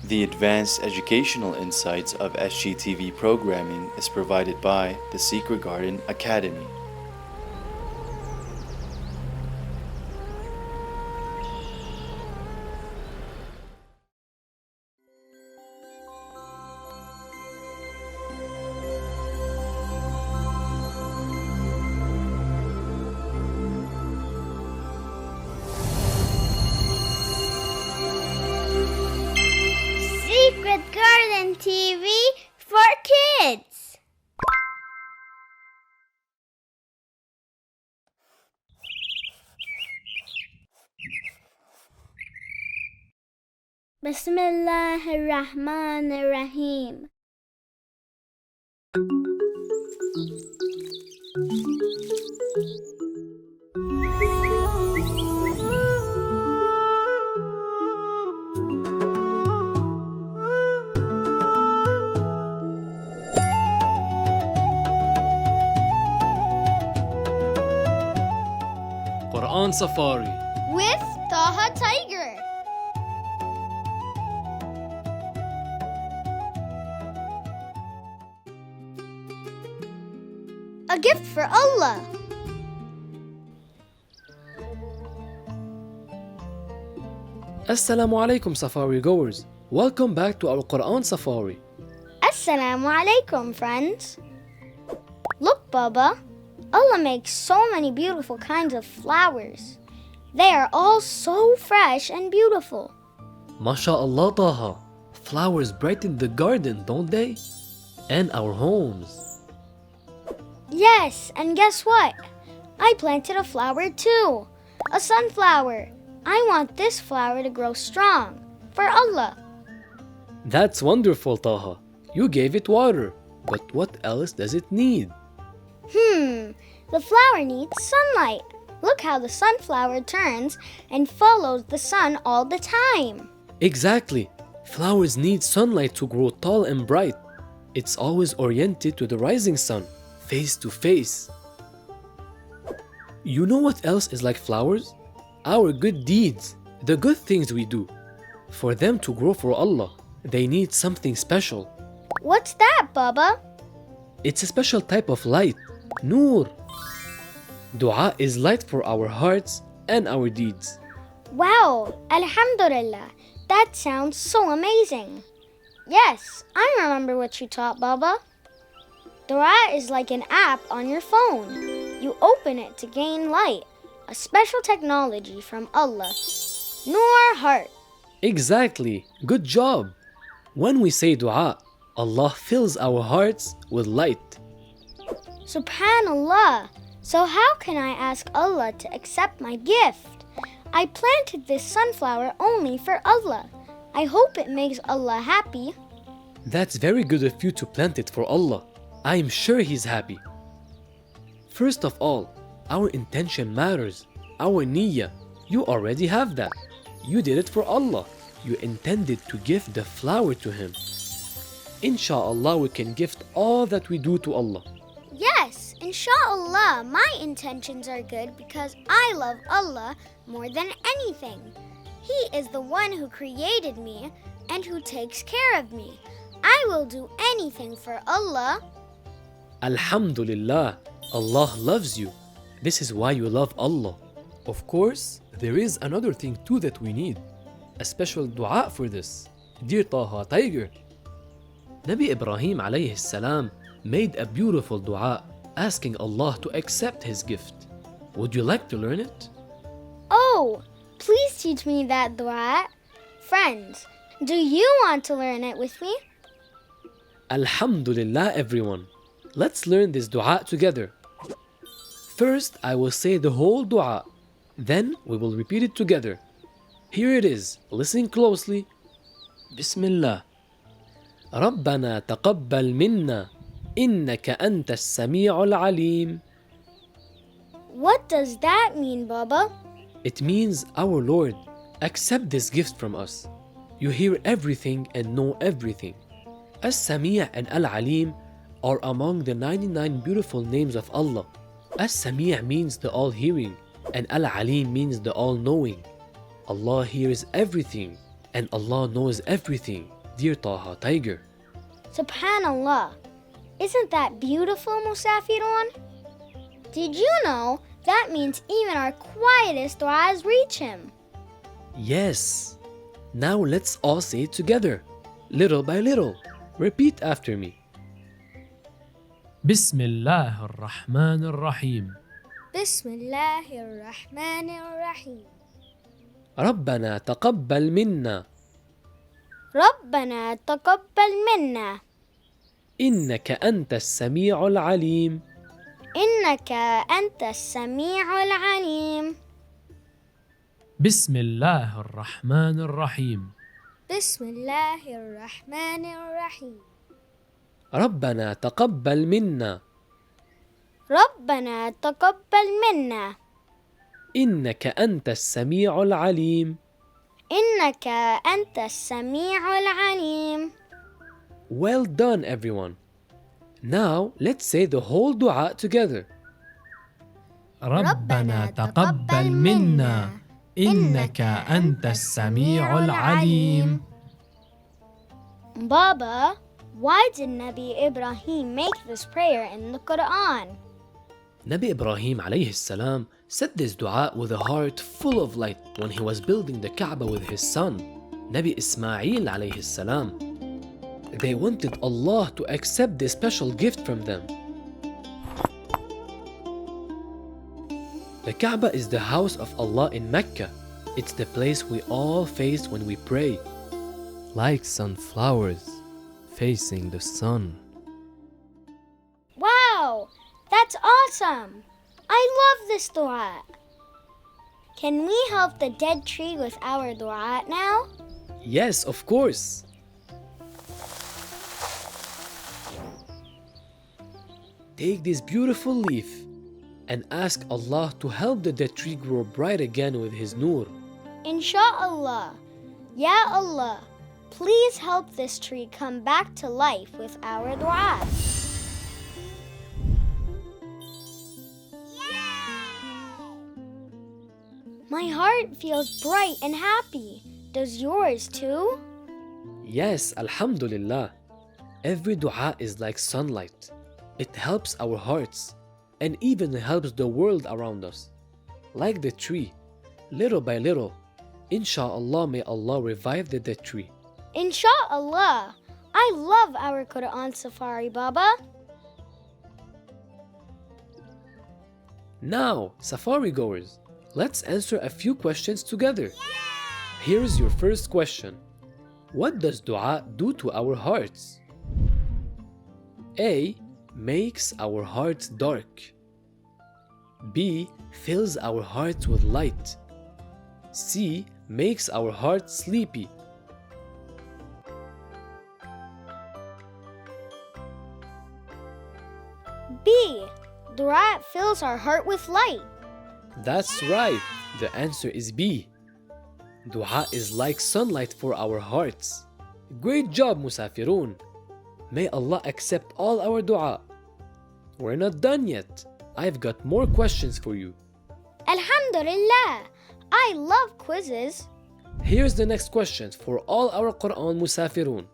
The advanced educational insights of SGTV programming is provided by the Secret Garden Academy. Secret Garden TV for kids. Bismillahirrahmanirrahim. Qur'an Safari. With Taha Tiger. A gift for Allah. Assalamu alaikum Safari goers. Welcome back to our Qur'an Safari. Assalamu alaikum, friends. Look, Baba. Allah makes so many beautiful kinds of flowers. They are all so fresh and beautiful. MashaAllah Taha. Flowers brighten the garden, don't they? And our homes. Yes, and guess what? I planted a flower too. A sunflower. I want this flower to grow strong. For Allah. That's wonderful Taha. You gave it water. But what else does it need? The flower needs sunlight. Look how the sunflower turns and follows the sun all the time. Exactly. Flowers need sunlight to grow tall and bright. It's always oriented to the rising sun, face to face. You know what else is like flowers? Our good deeds, the good things we do. For them to grow for Allah, they need something special. What's that, Baba? It's a special type of light, Noor. Dua is light for our hearts and our deeds. Wow, Alhamdulillah. That sounds so amazing. Yes, I remember what you taught, Baba. Dua is like an app on your phone. You open it to gain light, a special technology from Allah. Noor heart. Exactly. Good job. When we say dua, Allah fills our hearts with light. Subhanallah. So how can I ask Allah to accept my gift? I planted this sunflower only for Allah. I hope it makes Allah happy. That's very good of you to plant it for Allah. I am sure He's happy. First of all, our intention matters. Our niyyah. You already have that. You did it for Allah. You intended to give the flower to Him. Insha'Allah, we can gift all that we do to Allah. Yes, inshallah, my intentions are good because I love Allah more than anything. He is the one who created me and who takes care of me. I will do anything for Allah. Alhamdulillah, Allah loves you. This is why you love Allah. Of course, there is another thing too that we need. A special dua for this. Dear Taha Tiger, Nabi Ibrahim alayhi salam made a beautiful dua asking Allah to accept his gift. Would you like to learn it? Oh, please teach me that dua. Friends, do you want to learn it with me? Alhamdulillah everyone. Let's learn this dua together. First, I will say the whole dua. Then we will repeat it together. Here it is. Listen closely. Bismillah. Rabbana Taqabbal Minna. Innaka antas-Samee al-Aleem. What does that mean, Baba? It means, our Lord, accept this gift from us. You hear everything and know everything. As-Samee and al-Aleem are among the 99 beautiful names of Allah. As-Samee means the all-hearing, and al-Aleem means the all-knowing. Allah hears everything. And Allah knows everything, dear Taha Tiger. Subhanallah. Isn't that beautiful, Musafirun? Did you know that means even our quietest du'as reach Him? Yes. Now let's all say it together, little by little. Repeat after me. بسم الله الرحمن الرحيم. Bismillahirrahmanirrahim. ربنا تقبل منا Rabbana Taqabbal Minna. إنك أنت السميع العليم. Innaka antas-Samee Aleem. بسم الله الرحمن الرحيم. Bismillahirrahmanirrahim. ربنا تقبل منا Rabbana Taqabbal Minna. إنك أنت السميع العليم. Innaka antas-Samee Aleem. Well done, everyone. Now let's say the whole dua together. ربنا تقبل منا إنك أنت السميع العليم. Baba, why did Nabi Ibrahim make this prayer in the Qur'an? Nabi Ibrahim alayhi salam said this dua with a heart full of light when he was building the Kaaba with his son, Nabi Isma'il alayhi salam. They wanted Allah to accept this special gift from them. The Kaaba is the house of Allah in Mecca. It's the place we all face when we pray. Like sunflowers facing the sun. Wow, that's awesome! I love this dua. Can we help the dead tree with our dua now? Yes, of course. Take this beautiful leaf and ask Allah to help the dead tree grow bright again with His nur. Insha'Allah. Ya Allah, please help this tree come back to life with our dua. My heart feels bright and happy. Does yours too? Yes, Alhamdulillah. Every dua is like sunlight. It helps our hearts and even helps the world around us. Like the tree, little by little, Insha'Allah, may Allah revive the dead tree. Insha'Allah. I love our Qur'an Safari, Baba. Now, Safari goers, let's answer a few questions together. Here's your first question. What does dua do to our hearts? A. Makes our hearts dark. B. Fills our hearts with light. C. Makes our hearts sleepy. B. Dua fills our heart with light. That's right. The answer is B. Dua is like sunlight for our hearts. Great job, Musafirun. May Allah accept all our dua. We're not done yet. I've got more questions for you. Alhamdulillah. I love quizzes. Here's the next question for all our Qur'an Musafirun.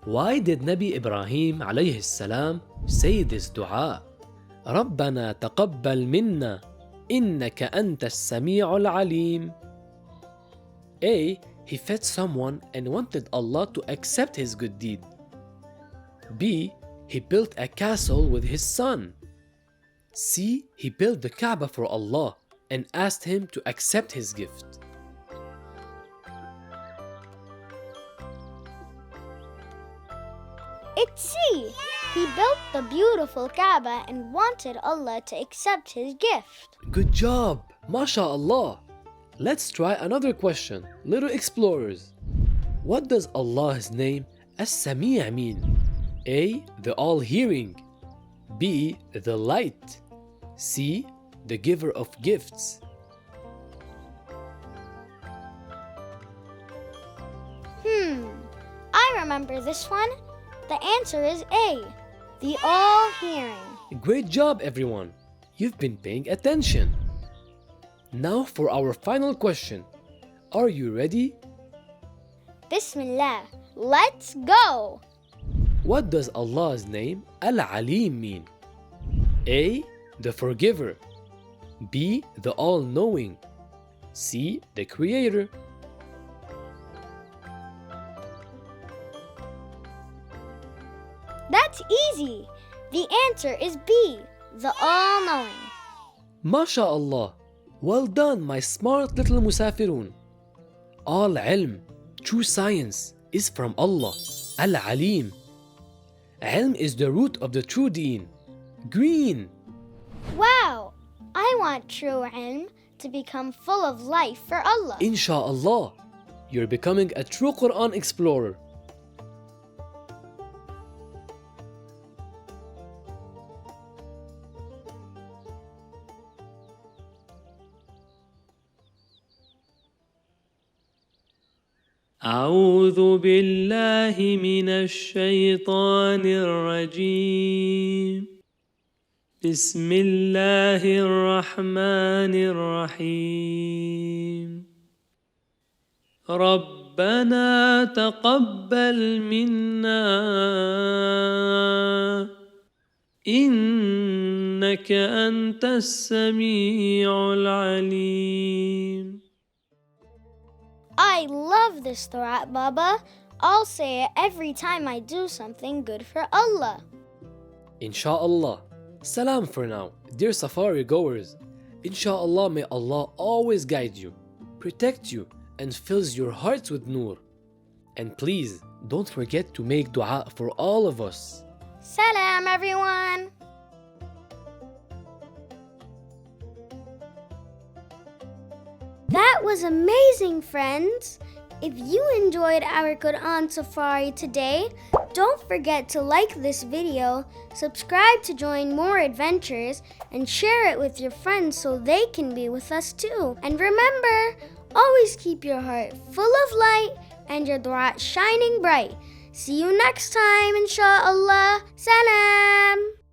Why did Nabi Ibrahim alayhi salam say this dua? ربنا تقبل منا إنك أنت السميع العليم. A. He fed someone and wanted Allah to accept his good deed. B. He built a castle with his son. C. He built the Kaaba for Allah and asked him to accept his gift. It's C. He built the beautiful Kaaba and wanted Allah to accept his gift. Good job! MashaAllah! Let's try another question, little explorers. What does Allah's name as-Samee mean? A. The all-hearing. B. The light. C. The giver of gifts. I remember this one. The answer is A. The all-hearing. Great job, everyone! You've been paying attention. Now for our final question. Are you ready? Bismillah. Let's go. What does Allah's name Al-Aleem mean? A. The forgiver. B. The all-knowing. C. The creator. That's easy. The answer is B, the all-knowing. MashaAllah. Well done, my smart little musafirun. All ilm, true science, is from Allah, Al-Aleem. Ilm is the root of the true deen. Green. Wow, I want true ilm to become full of life for Allah. Insha'Allah, you're becoming a true Qur'an explorer. أعوذ بالله من الشيطان الرجيم بسم الله الرحمن الرحيم ربنا تقبل منا إنك أنت السميع العليم. I love this Thought, Baba. I'll say it every time I do something good for Allah. Insha'Allah. Salam for now, dear safari goers. Insha'Allah, may Allah always guide you, protect you, and fills your hearts with nur. And please, don't forget to make dua for all of us. Salam, everyone. That was amazing, friends. If you enjoyed our Qur'an Safari today, don't forget to like this video, subscribe to join more adventures, and share it with your friends so they can be with us too. And remember, always keep your heart full of light and your dua shining bright. See you next time, inshallah. Salam.